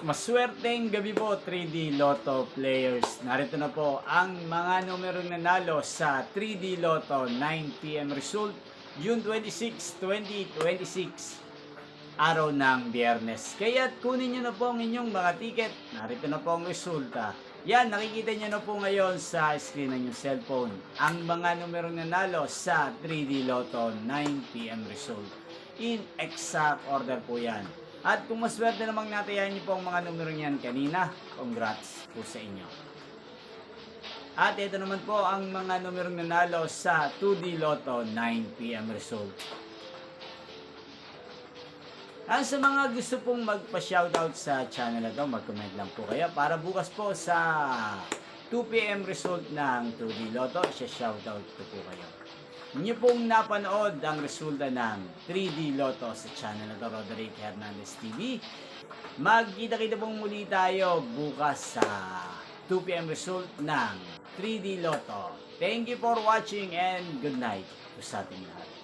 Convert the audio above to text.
Maswerteng gabi po 3D Lotto players. Narito na po ang mga numerong nanalo sa 3D Lotto 9 PM result June 26, 2026, araw ng Biyernes. Kaya kunin nyo na po ang inyong mga ticket. Narito na po ang resulta. Yan, nakikita nyo na po ngayon sa screen ng inyong cellphone ang mga numerong nanalo sa 3D Lotto 9 PM result. In exact order po yan. At kung maswerte namang natayan niyo po ang mga numero niyan kanina, congrats po sa inyo. At ito naman po ang mga numerong nanalo sa 2D Lotto 9 PM result. At sa mga gusto pong magpa-shoutout sa channel na to, mag-comment lang po kayo para bukas po sa 2 PM result ng 2D Lotto, shoutout ko po kayo. Inyo pong napanood ang resulta ng 3D Lotto sa channel na to, Roderick Hernandez TV. Magkita-kita pong muli tayo bukas sa 2 PM result ng 3D Lotto. Thank you for watching and good night po sa ating lahat.